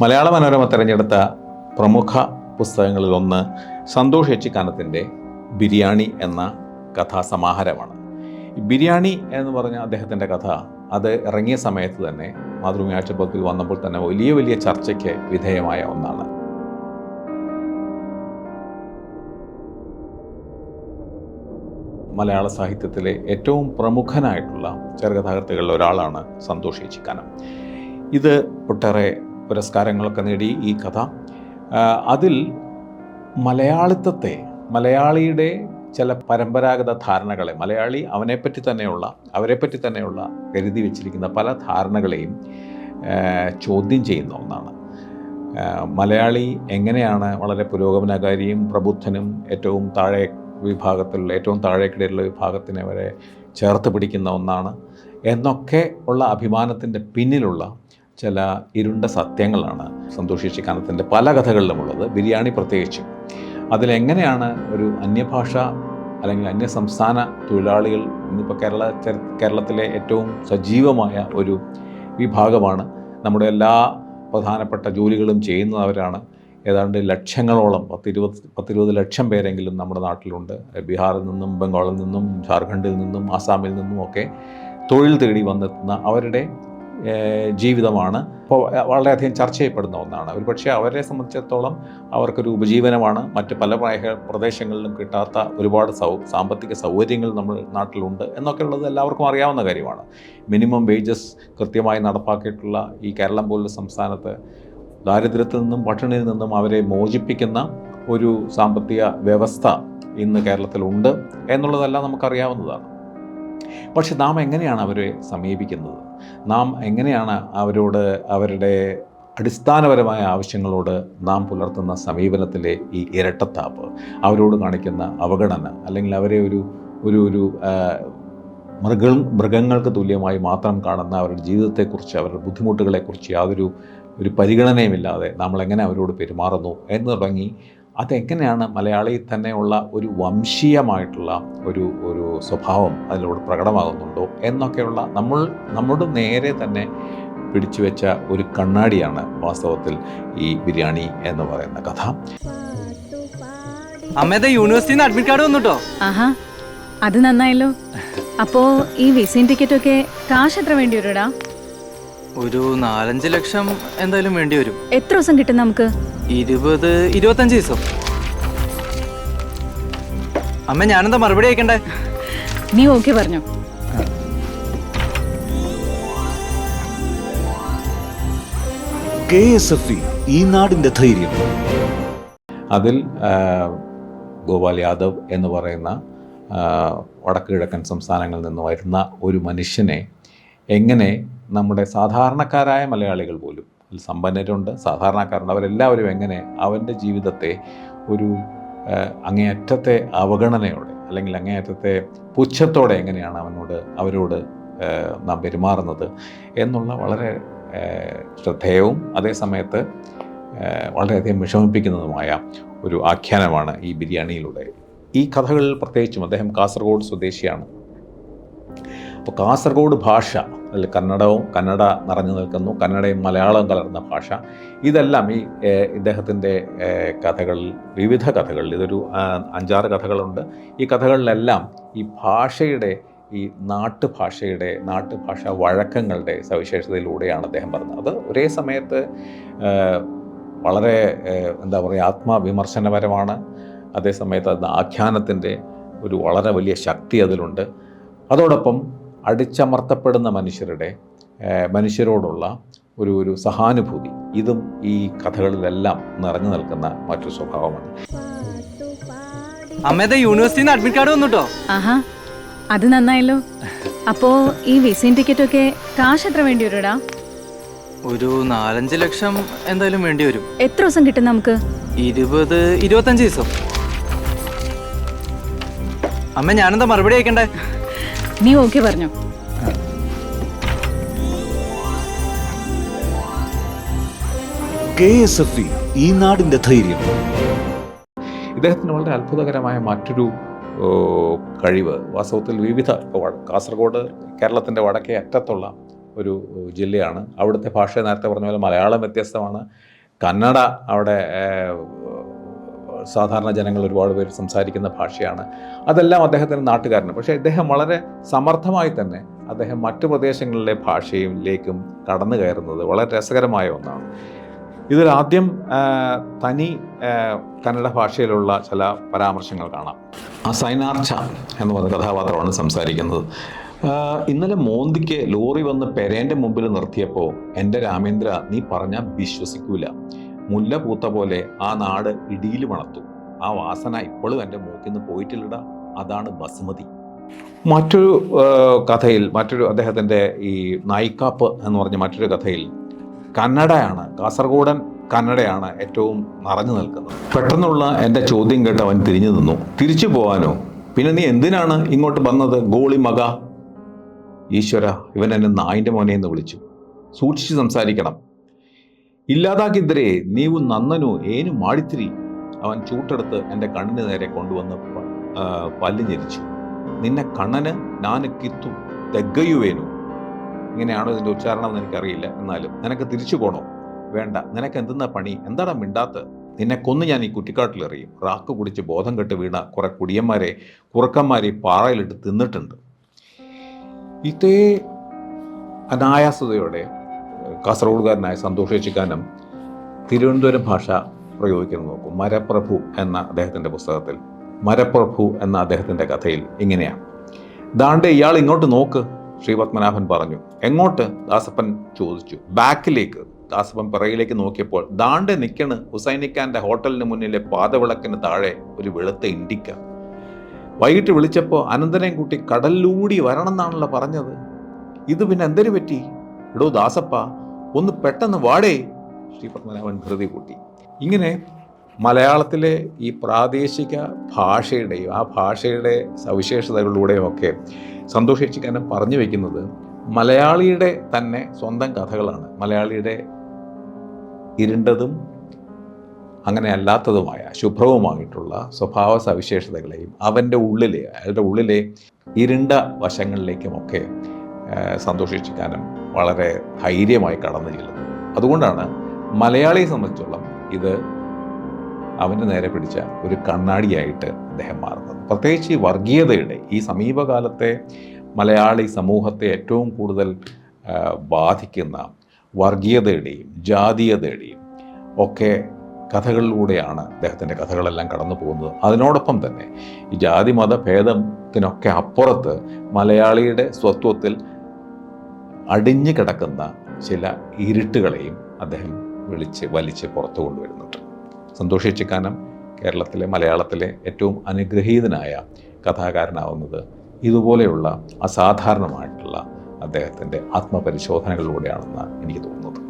മലയാള മനോരമ തിരഞ്ഞെടുത്ത പ്രമുഖ പുസ്തകങ്ങളിലൊന്ന് സന്തോഷ് ഏച്ചിക്കാനത്തിൻ്റെ ബിരിയാണി എന്ന കഥാസമാഹാരമാണ്. ബിരിയാണി എന്ന് പറഞ്ഞ അദ്ദേഹത്തിൻ്റെ കഥ അത് ഇറങ്ങിയ സമയത്ത് തന്നെ മാതൃഭൂമി ആഴ്ചപ്പതിപ്പിൽ വന്നപ്പോൾ തന്നെ വലിയ വലിയ ചർച്ചയ്ക്ക് വിധേയമായ ഒന്നാണ്. മലയാള സാഹിത്യത്തിലെ ഏറ്റവും പ്രമുഖനായിട്ടുള്ള ചെറുകഥാകൃത്തുകളിൽ ഒരാളാണ് സന്തോഷ് ഏച്ചിക്കാനം. ഇത് ഒട്ടേറെ പുരസ്കാരങ്ങളൊക്കെ നേടി ഈ കഥ. അതിൽ മലയാളിത്വത്തെ, മലയാളിയുടെ ചില പരമ്പരാഗത ധാരണകളെ, മലയാളി അവരെപ്പറ്റി തന്നെയുള്ള കരുതി വെച്ചിരിക്കുന്ന പല ധാരണകളെയും ചോദ്യം ചെയ്യുന്ന ഒന്നാണ്. മലയാളി എങ്ങനെയാണ് വളരെ പുരോഗമനകാരിയും പ്രബുദ്ധനും ഏറ്റവും താഴേക്കിടയിലുള്ള വിഭാഗത്തിനെ വരെ ചേർത്ത് പിടിക്കുന്ന ഒന്നാണ് എന്നൊക്കെ ഉള്ള അഭിമാനത്തിൻ്റെ പിന്നിലുള്ള ചില ഇരുണ്ട സത്യങ്ങളാണ് സന്തോഷ് ഏച്ചിക്കാനത്തിൻ്റെ പല കഥകളിലുമുള്ളത്, ബിരിയാണി പ്രത്യേകിച്ചും. അതിലെങ്ങനെയാണ് ഒരു അന്യഭാഷ അല്ലെങ്കിൽ അന്യസംസ്ഥാന തൊഴിലാളികൾ, ഇന്നിപ്പോൾ കേരളത്തിലെ ഏറ്റവും സജീവമായ ഒരു വിഭാഗമാണ്, നമ്മുടെ എല്ലാ പ്രധാനപ്പെട്ട ജോലികളും ചെയ്യുന്നവരാണ്. ഏതാണ്ട് ലക്ഷങ്ങളോളം 10-20 ലക്ഷം പേരെങ്കിലും നമ്മുടെ നാട്ടിലുണ്ട്. ബീഹാറിൽ നിന്നും, ബംഗാളിൽ നിന്നും, ജാർഖണ്ഡിൽ നിന്നും, ആസാമിൽ നിന്നും ഒക്കെ തൊഴിൽ തേടി വന്നെത്തുന്ന അവരുടെ ജീവിതമാണ് ഇപ്പോൾ വളരെയധികം ചർച്ച ചെയ്യപ്പെടുന്ന ഒന്നാണ്. ഒരു പക്ഷേ അവരെ സംബന്ധിച്ചിടത്തോളം അവർക്കൊരു ഉപജീവനമാണ്. മറ്റ് പല പ്രദേശങ്ങളിലും കിട്ടാത്ത ഒരുപാട് സാമ്പത്തിക സൗകര്യങ്ങൾ നമ്മുടെ നാട്ടിലുണ്ട് എന്നൊക്കെ ഉള്ളത് എല്ലാവർക്കും അറിയാവുന്ന കാര്യമാണ്. മിനിമം വേജസ് കൃത്യമായി നടപ്പാക്കിയിട്ടുള്ള ഈ കേരളം പോലുള്ള സംസ്ഥാനത്ത് ദാരിദ്ര്യത്തിൽ നിന്നും പട്ടിണിയിൽ നിന്നും അവരെ മോചിപ്പിക്കുന്ന ഒരു സാമ്പത്തിക വ്യവസ്ഥ ഇന്ന് കേരളത്തിലുണ്ട് എന്നുള്ളതെല്ലാം നമുക്കറിയാവുന്നതാണ്. പക്ഷെ നാം എങ്ങനെയാണ് അവരെ സമീപിക്കുന്നത്? നാം എങ്ങനെയാണ് അവരോട്, അവരുടെ അടിസ്ഥാനപരമായ ആവശ്യങ്ങളോട് നാം പുലർത്തുന്ന സമീപനത്തിലെ ഈ ഇരട്ടത്താപ്പ്, അവരോട് കാണിക്കുന്ന അവഗണന, അല്ലെങ്കിൽ അവരെ ഒരു മൃഗങ്ങൾക്ക് തുല്യമായി മാത്രം കാണുന്ന അവരുടെ ജീവിതത്തെക്കുറിച്ച്, അവരുടെ ബുദ്ധിമുട്ടുകളെക്കുറിച്ച് യാതൊരു പരിഗണനയുമില്ലാതെ നമ്മളെങ്ങനെ അവരോട് പെരുമാറുന്നു എന്ന് തുടങ്ങി, അതെങ്ങനെയാണ് മലയാളിയിൽ തന്നെയുള്ള ഒരു വംശീയമായിട്ടുള്ള ഒരു സ്വഭാവം അതിലൂടെ പ്രകടമാകുന്നുണ്ടോ എന്നൊക്കെയുള്ള നമ്മുടെ നേരെ തന്നെ പിടിച്ചു വെച്ച ഒരു കണ്ണാടിയാണ് വാസ്തവത്തിൽ ഈ ബിരിയാണി എന്ന് പറയുന്ന കഥ. അമ്മേടെ യൂണിവേഴ്സിറ്റിന്ന് അഡ്മിറ്റ് കാർഡ് വന്നുട്ടോ. ആഹാ, അത് നന്നായല്ലോ. അപ്പോ ഈ വിസയും ടിക്കറ്റൊക്കെ കാശ് എത്ര വേണ്ടി വരുടാ? ഒരു 4-5 ലക്ഷം എന്തായാലും വേണ്ടി വരും. എത്ര ദിവസം കിട്ടും നമുക്ക്? 20-25 ദിവസം. അമ്മ ഞാനെന്താ മറുപടി അയക്കണ്ടേ? നീ ഓക്കെ പറഞ്ഞോ? KSFE, ഈ നാടിന്റെ ധൈര്യം. അതിൽ ഗോപാൽ യാദവ് എന്ന് പറയുന്ന വടക്ക് കിഴക്കൻ സംസ്ഥാനങ്ങളിൽ നിന്ന് വരുന്ന ഒരു മനുഷ്യനെ എങ്ങനെ നമ്മുടെ സാധാരണക്കാരായ മലയാളികൾ പോലും, സമ്പന്നരുണ്ട്, സാധാരണക്കാരുണ്ട്, അവരെല്ലാവരും എങ്ങനെ അവൻ്റെ ജീവിതത്തെ ഒരു അങ്ങേയറ്റത്തെ അവഗണനയോടെ അല്ലെങ്കിൽ അങ്ങേയറ്റത്തെ പുച്ഛത്തോടെ എങ്ങനെയാണ് അവരോട് നാം പെരുമാറുന്നത് എന്നുള്ള വളരെ ശ്രദ്ധേയവും അതേസമയത്ത് വളരെയധികം വിഷമിപ്പിക്കുന്നതുമായ ഒരു ആഖ്യാനമാണ് ഈ ബിരിയാണിയിലൂടെ. ഈ കഥകളിൽ പ്രത്യേകിച്ചും അദ്ദേഹം കാസർഗോഡ് സ്വദേശിയാണ്. അപ്പോൾ കാസർഗോഡ് ഭാഷ, അതിൽ കന്നഡ നിറഞ്ഞു നിൽക്കുന്നു, കന്നഡയും മലയാളവും കലർന്ന ഭാഷ, ഇതെല്ലാം ഈ ഇദ്ദേഹത്തിൻ്റെ വിവിധ കഥകളിൽ, ഇതൊരു 5-6 കഥകളുണ്ട്. ഈ കഥകളിലെല്ലാം ഈ ഭാഷയുടെ, ഈ നാട്ടുഭാഷ വഴക്കങ്ങളുടെ സവിശേഷതയിലൂടെയാണ് അദ്ദേഹം പറഞ്ഞത്. അത് ഒരേ സമയത്ത് വളരെ ആത്മവിമർശനപരമാണ്, അതേസമയത്ത് അത് ആഖ്യാനത്തിൻ്റെ ഒരു വളരെ വലിയ ശക്തി അതിലുണ്ട്. അതോടൊപ്പം അടിച്ചമർത്തപ്പെടുന്ന മനുഷ്യരോടുള്ള ഒരു സഹാനുഭൂതി, ഇതും ഈ കഥകളിലെല്ലാം നിറഞ്ഞു നിൽക്കുന്ന മറ്റൊരു സ്വഭാവമാണ്. അമ്മേടെ യൂണിവേഴ്സിറ്റിന്ന് അഡ്മിറ്റ് കാർഡ് വന്നുട്ടോ. ആഹാ, അത് നന്നായല്ലോ. അപ്പോ ഈ വിസയും ടിക്കറ്റൊക്കെ കാശ് എത്ര വേണ്ടി വരുടാ? ഒരു 4-5 ലക്ഷം എന്തായാലും വേണ്ടി വരും. എത്ര ദിവസം കിട്ടും നമുക്ക്? 20-25 ദിവസം. അമ്മ ഞാനെന്താ മറുപടി അയക്കണ്ടേ? നീ ഓക്കെ പറഞ്ഞോ? KSFE, ഈ നാടിന്റെ ധൈര്യം. ഇദ്ദേഹത്തിന് വളരെ അത്ഭുതകരമായ മറ്റൊരു കഴിവ് വാസ്തവത്തിൽ കാസർഗോഡ് കേരളത്തിൻ്റെ വടക്കേ അറ്റത്തുള്ള ഒരു ജില്ലയാണ്. അവിടുത്തെ ഭാഷ നേരത്തെ പറഞ്ഞ പോലെ മലയാളം വ്യത്യസ്തമാണ്. കന്നഡ അവിടെ സാധാരണ ജനങ്ങൾ ഒരുപാട് പേര് സംസാരിക്കുന്ന ഭാഷയാണ്. അതെല്ലാം അദ്ദേഹത്തിൻ്റെ നാട്ടുകാരന്. പക്ഷേ ഇദ്ദേഹം വളരെ സമർത്ഥമായി തന്നെ അദ്ദേഹം മറ്റു പ്രദേശങ്ങളിലെ ഭാഷയിലേക്കും കടന്നു കയറുന്നത് വളരെ രസകരമായ ഒന്നാണ്. ഇതിലാദ്യം തനി കന്നഡ ഭാഷയിലുള്ള ചില പരാമർശങ്ങൾ കാണാം. സൈനാർച്ച എന്ന് പറഞ്ഞ കഥാപാത്രമാണ് സംസാരിക്കുന്നത്. ഇന്നലെ മോന്തിക്ക് ലോറി വന്ന് പെരേൻ്റെ മുമ്പിൽ നിർത്തിയപ്പോൾ എൻ്റെ രാമേന്ദ്ര നീ പറഞ്ഞാൽ വിശ്വസിക്കൂല, മുല്ല പൂത്ത പോലെ ആ നാട് ഇടിയിൽ മണത്തു, ആ വാസന ഇപ്പോഴും എൻ്റെ മൂക്കിൽ നിന്ന് പോയിട്ടില്ലട, അതാണ് ബസുമതി. മറ്റൊരു കഥയിൽ അദ്ദേഹത്തിൻ്റെ ഈ നായിക്കാപ്പ് എന്ന് പറഞ്ഞ മറ്റൊരു കഥയിൽ കന്നഡയാണ്, കാസർഗോഡൻ കന്നഡയാണ് ഏറ്റവും നിറഞ്ഞു നിൽക്കുന്നത്. പെട്ടെന്നുള്ള എൻ്റെ ചോദ്യം കേട്ട് അവൻ തിരിഞ്ഞു നിന്നു. തിരിച്ചു പോകാനോ? പിന്നെ നീ എന്തിനാണ് ഇങ്ങോട്ട് വന്നത് ഗോളി മക? ഈശ്വര, ഇവൻ എന്നെ നായിൻ്റെ മോനെ എന്ന് വിളിച്ചു. സൂക്ഷിച്ച് സംസാരിക്കണം. ഇല്ലാതാക്കിദ്രേ നീവു നന്നനു ഏനു മാടിത്തിരി. അവൻ ചൂട്ടെടുത്ത് എൻ്റെ കണ്ണിന് നേരെ കൊണ്ടുവന്ന് പല്ല് ഞെരിച്ചു. നിന്നെ കണ്ണന് ഞാന് കിത്തു തെഗയുവേനു. ഇങ്ങനെയാണോ ഇതിൻ്റെ ഉച്ചാരണം എന്ന് എനിക്കറിയില്ല. എന്നാലും നിനക്ക് തിരിച്ചു പോകണോ? വേണ്ട. നിനക്ക് എന്തെന്നാ പണി? എന്താണ് മിണ്ടാത്ത്? നിന്നെ കൊന്ന് ഞാൻ ഈ കുറ്റിക്കാട്ടിലെറിയും. റാക്ക് കുടിച്ച് ബോധം കെട്ട് വീണ കുറെ കുറുക്കന്മാരെ പാറയിലിട്ട് തിന്നിട്ടുണ്ട്. ഇതേ അനായാസതയോടെ കാസർഗോഡുകാരനായ സന്തോഷ് ഏച്ചിക്കാനം തിരുവനന്തപുരം ഭാഷ പ്രയോഗിക്കുന്നത് നോക്കും. മരപ്രഭു എന്ന അദ്ദേഹത്തിൻ്റെ പുസ്തകത്തിൽ മരപ്രഭു എന്ന അദ്ദേഹത്തിൻ്റെ കഥയിൽ ഇങ്ങനെയാണ്. ദാണ്ടെ ഇയാൾ ഇങ്ങോട്ട് നോക്ക്, ശ്രീപത്മനാഭൻ പറഞ്ഞു. എങ്ങോട്ട്? ദാസപ്പൻ ചോദിച്ചു. ബാക്കിലേക്ക്. ദാസപ്പൻ പിറകിലേക്ക് നോക്കിയപ്പോൾ ദാണ്ടെ നിൽക്കണ് ഹുസൈനിക്കാൻ്റെ ഹോട്ടലിന് മുന്നിലെ പാദവിളക്കിന് താഴെ ഒരു വെളുത്ത ഇണ്ടിക്ക. വൈകിട്ട് വിളിച്ചപ്പോൾ അനന്തനെയും കൂട്ടി കടലിലൂടി വരണം എന്നാണല്ലോ പറഞ്ഞത്. ഇത് പിന്നെ എന്തൊരു പറ്റി? എടോ ദാസപ്പ, ഒന്ന് പെട്ടെന്ന് വാടേ. ശ്രീപത്മനാഭൻ ധൃതി കൂട്ടി. ഇങ്ങനെ മലയാളത്തിലെ ഈ പ്രാദേശിക ഭാഷയുടെയും ആ ഭാഷയുടെ സവിശേഷതകളിലൂടെയും ഒക്കെ സന്തോഷ് ഏച്ചിക്കാനം പറഞ്ഞു വയ്ക്കുന്നത് മലയാളിയുടെ തന്നെ സ്വന്തം കഥകളാണ്. മലയാളിയുടെ ഇരുണ്ടതും അങ്ങനെ അല്ലാത്തതുമായ ശുഭ്രവുമായിട്ടുള്ള സ്വഭാവ സവിശേഷതകളെയും അയാളുടെ ഉള്ളിലെ ഇരുണ്ട വശങ്ങളിലേക്കുമൊക്കെ സന്തോഷ് ഏച്ചിക്കാനം വളരെ ധൈര്യമായി കടന്നു ചെല്ലുന്നു. അതുകൊണ്ടാണ് മലയാളിയെ സംബന്ധിച്ചോളം ഇത് അവൻ്റെ നേരെ പിടിച്ച ഒരു കണ്ണാടിയായിട്ട് അദ്ദേഹം മാറുന്നത്. പ്രത്യേകിച്ച് ഈ വർഗീയതയുടെ ഈ സമീപകാലത്തെ മലയാളി സമൂഹത്തെ ഏറ്റവും കൂടുതൽ ബാധിക്കുന്ന വർഗീയതയുടെയും ജാതീയതയുടെയും ഒക്കെ കഥകളിലൂടെയാണ് അദ്ദേഹത്തിൻ്റെ കഥകളെല്ലാം കടന്നു പോകുന്നത്. അതിനോടൊപ്പം തന്നെ ഈ ജാതി മത ഭേദത്തിനൊക്കെ അപ്പുറത്ത് മലയാളിയുടെ സ്വത്വത്തിൽ അടിഞ്ഞു കിടക്കുന്ന ചില ഇരുട്ടുകളെയും അദ്ദേഹം വലിച്ച് പുറത്തു കൊണ്ടുവരുന്നുണ്ട്. സന്തോഷ് ഏച്ചിക്കാനം കേരളത്തിലെ മലയാളത്തിലെ ഏറ്റവും അനുഗ്രഹീതനായ കഥാകാരനാവുന്നത് ഇതുപോലെയുള്ള അസാധാരണമായിട്ടുള്ള അദ്ദേഹത്തിൻ്റെ ആത്മപരിശോധനകളിലൂടെയാണെന്ന് എനിക്ക് തോന്നുന്നത്.